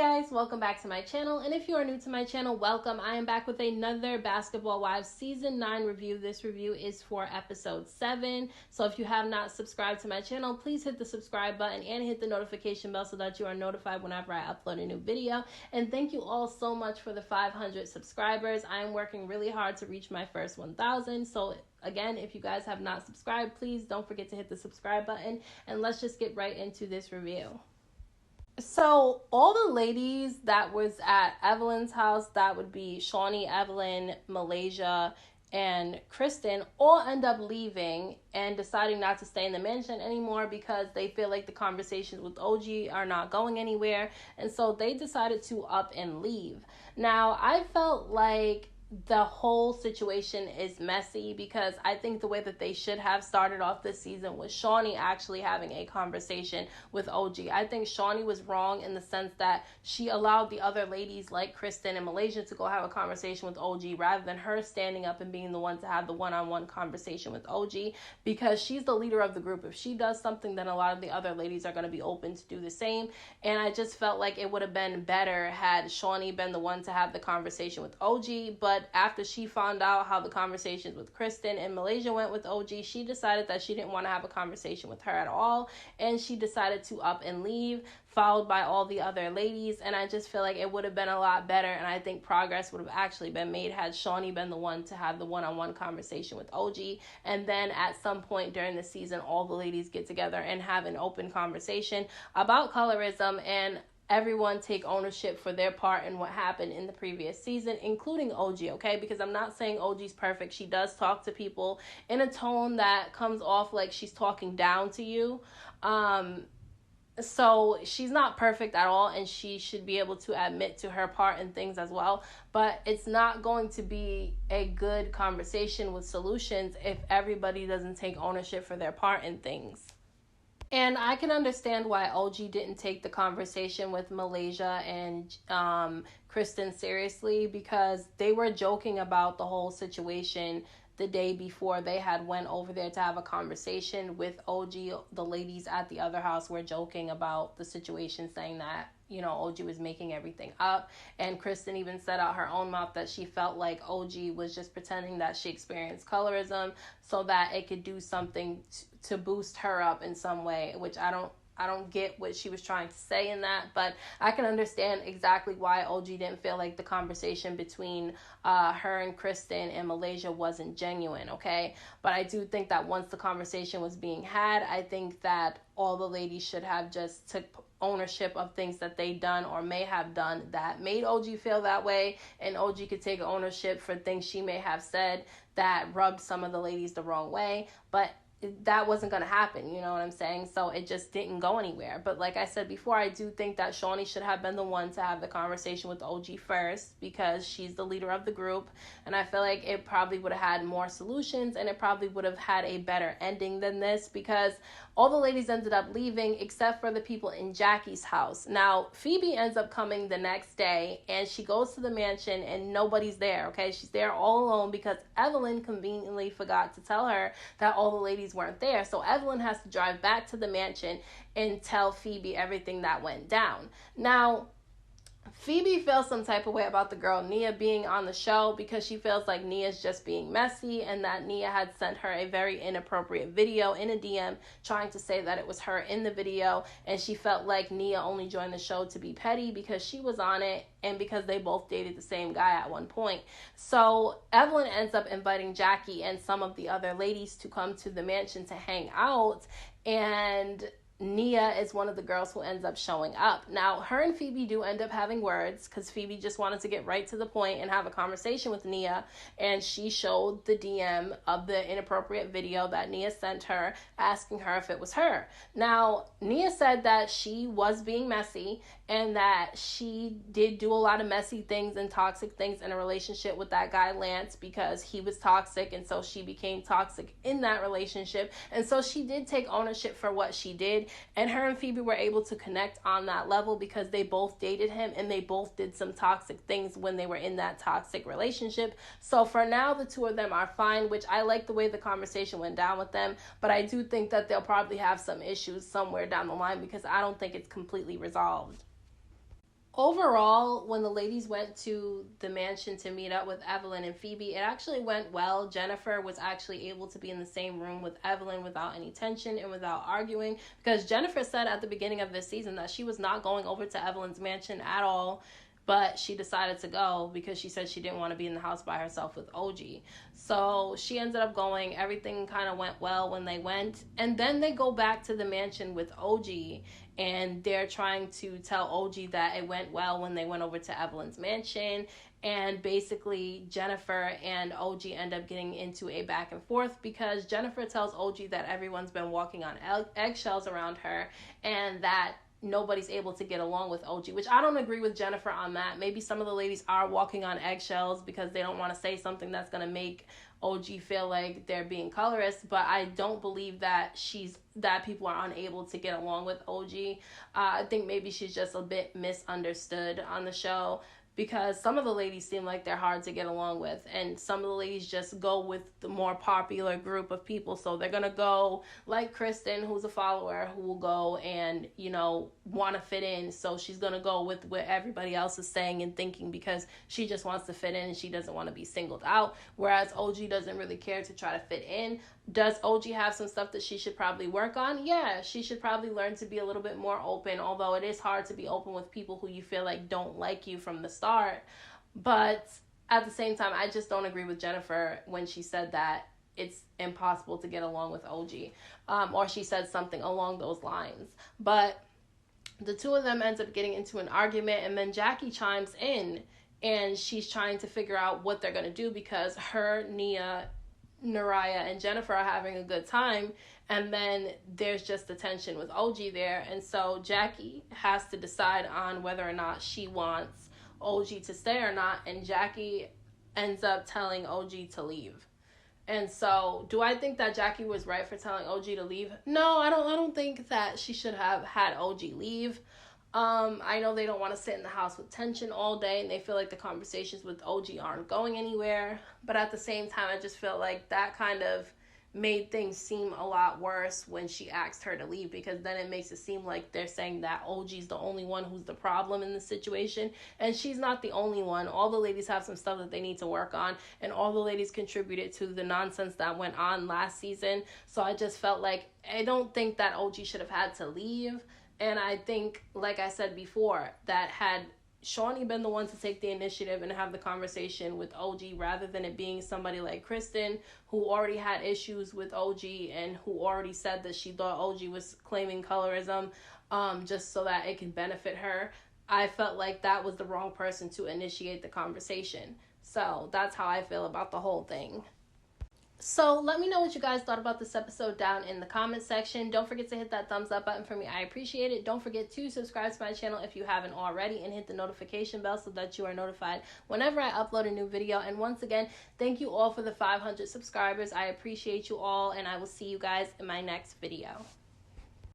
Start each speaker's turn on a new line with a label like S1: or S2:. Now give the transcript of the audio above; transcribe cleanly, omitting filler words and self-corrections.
S1: guys, welcome back to my channel, and if you are new to my channel, welcome. I am back with another Basketball Wives Season 9 review. This review is for episode 7, so if you have not subscribed to my channel, please hit the subscribe button and hit the notification bell so that you are notified whenever I upload a new video. And thank you all so much for the 500 subscribers. I am working really hard to reach my first 1,000, so again, if you guys have not subscribed, please don't forget to hit the subscribe button, and let's just get right into this review. So all the ladies that was at Evelyn's house, that would be Shawnee, Evelyn, Malaysia, and Kristen, all end up leaving and deciding not to stay in the mansion anymore because they feel like the conversations with OG are not going anywhere. And so they decided to up and leave. Now, I felt like the whole situation is messy because I think the way that they should have started off this season was Shawnee actually having a conversation with OG. I think Shawnee was wrong in the sense that she allowed the other ladies like Kristen and Malaysia to go have a conversation with OG rather than her standing up and being the one to have the one-on-one conversation with OG, because she's the leader of the group. If she does something, then a lot of the other ladies are going to be open to do the same. And I just felt like it would have been better had Shawnee been the one to have the conversation with OG. But after she found out how the conversations with Kristen and Malaysia went with OG, she decided that she didn't want to have a conversation with her at all, and she decided to up and leave, followed by all the other ladies. And I just feel like it would have been a lot better, and I think progress would have actually been made had Shawnee been the one to have the one-on-one conversation with OG, and then at some point during the season, all the ladies get together and have an open conversation about colorism and everyone take ownership for their part in what happened in the previous season, including OG, okay? Because I'm not saying OG's perfect. She does talk to people in a tone that comes off like she's talking down to you. So she's not perfect at all, and she should be able to admit to her part in things as well. But it's not going to be a good conversation with solutions if everybody doesn't take ownership for their part in things. And I can understand why OG didn't take the conversation with Malaysia and Kristen seriously, because they were joking about the whole situation the day before they had went over there to have a conversation with OG. The ladies at the other house were joking about the situation, saying that, you know, OG was making everything up. And Kristen even said out her own mouth that she felt like OG was just pretending that she experienced colorism so that it could do something to boost her up in some way, which I don't get what she was trying to say in that, but I can understand exactly why OG didn't feel like the conversation between her and Kristen and Malaysia wasn't genuine, okay? But I do think that once the conversation was being had, I think that all the ladies should have just took ownership of things that they done or may have done that made OG feel that way, and OG could take ownership for things she may have said that rubbed some of the ladies the wrong way. But that wasn't going to happen, you know what I'm saying? So it just didn't go anywhere. But like I said before, I do think that Shawnee should have been the one to have the conversation with OG first, because she's the leader of the group, and I feel like it probably would have had more solutions, and it probably would have had a better ending than this, because all the ladies ended up leaving except for the people in Jackie's house. Now, Phoebe ends up coming the next day, and she goes to the mansion, and nobody's there, okay? She's there all alone because Evelyn conveniently forgot to tell her that all the ladies weren't there. So Evelyn has to drive back to the mansion and tell Phoebe everything that went down. Now, Phoebe feels some type of way about the girl Nia being on the show, because she feels like Nia's just being messy, and that Nia had sent her a very inappropriate video in a DM trying to say that it was her in the video, and she felt like Nia only joined the show to be petty because she was on it and because they both dated the same guy at one point. So Evelyn ends up inviting Jackie and some of the other ladies to come to the mansion to hang out, and Nia is one of the girls who ends up showing up. Now, her and Phoebe do end up having words, because Phoebe just wanted to get right to the point and have a conversation with Nia, and she showed the DM of the inappropriate video that Nia sent her, asking her if it was her. Now, Nia said that she was being messy, and that she did do a lot of messy things and toxic things in a relationship with that guy Lance, because he was toxic, and so she became toxic in that relationship. And so she did take ownership for what she did, and her and Phoebe were able to connect on that level because they both dated him and they both did some toxic things when they were in that toxic relationship. So for now, the two of them are fine, which I like the way the conversation went down with them, but I do think that they'll probably have some issues somewhere down the line because I don't think it's completely resolved. Overall, when the ladies went to the mansion to meet up with Evelyn and Phoebe, it actually went well. Jennifer was actually able to be in the same room with Evelyn without any tension and without arguing, because Jennifer said at the beginning of this season that she was not going over to Evelyn's mansion at all, but she decided to go because she said she didn't want to be in the house by herself with OG. So she ended up going. Everything kind of went well when they went. And then they go back to the mansion with OG, and they're trying to tell OG that it went well when they went over to Evelyn's mansion. And basically, Jennifer and OG end up getting into a back and forth because Jennifer tells OG that everyone's been walking on eggshells around her, and that nobody's able to get along with OG, which I don't agree with Jennifer on that. Maybe some of the ladies are walking on eggshells because they don't want to say something that's going to make OG feel like they're being colorist, but I don't believe that people are unable to get along with OG. I think maybe she's just a bit misunderstood on the show, because some of the ladies seem like they're hard to get along with, and some of the ladies just go with the more popular group of people. So they're gonna go like Kristen, who's a follower, who will go and, want to fit in. So she's gonna go with what everybody else is saying and thinking because she just wants to fit in and she doesn't want to be singled out. Whereas OG doesn't really care to try to fit in. Does OG have some stuff that she should probably work on? Yeah, she should probably learn to be a little bit more open, although it is hard to be open with people who you feel like don't like you from the start. But at the same time, I just don't agree with Jennifer when she said that it's impossible to get along with OG, or she said something along those lines. But the two of them ends up getting into an argument, and then Jackie chimes in, and she's trying to figure out what they're going to do because her, Nia, Naraya, and Jennifer are having a good time, and then there's just the tension with OG there. And so Jackie has to decide on whether or not she wants OG to stay or not, and Jackie ends up telling OG to leave. And so, do I think that Jackie was right for telling OG to leave? No, I don't think that she should have had OG leave. I know they don't want to sit in the house with tension all day, and they feel like the conversations with OG aren't going anywhere. But at the same time, I just feel like that kind of made things seem a lot worse when she asked her to leave, because then it makes it seem like they're saying that OG's the only one who's the problem in the situation, and she's not the only one. All the ladies have some stuff that they need to work on, and all the ladies contributed to the nonsense that went on last season. So I just felt like, I don't think that OG should have had to leave. And I think, like I said before, that had Shawnee been the one to take the initiative and have the conversation with OG, rather than it being somebody like Kristen, who already had issues with OG and who already said that she thought OG was claiming colorism just so that it can benefit her, I felt like that was the wrong person to initiate the conversation. So that's how I feel about the whole thing. So let me know what you guys thought about this episode down in the comment section. Don't forget to hit that thumbs up button for me. I appreciate it. Don't forget to subscribe to my channel if you haven't already, and hit the notification bell so that you are notified whenever I upload a new video. And once again, thank you all for the 500 subscribers. I appreciate you all, and I will see you guys in my next video.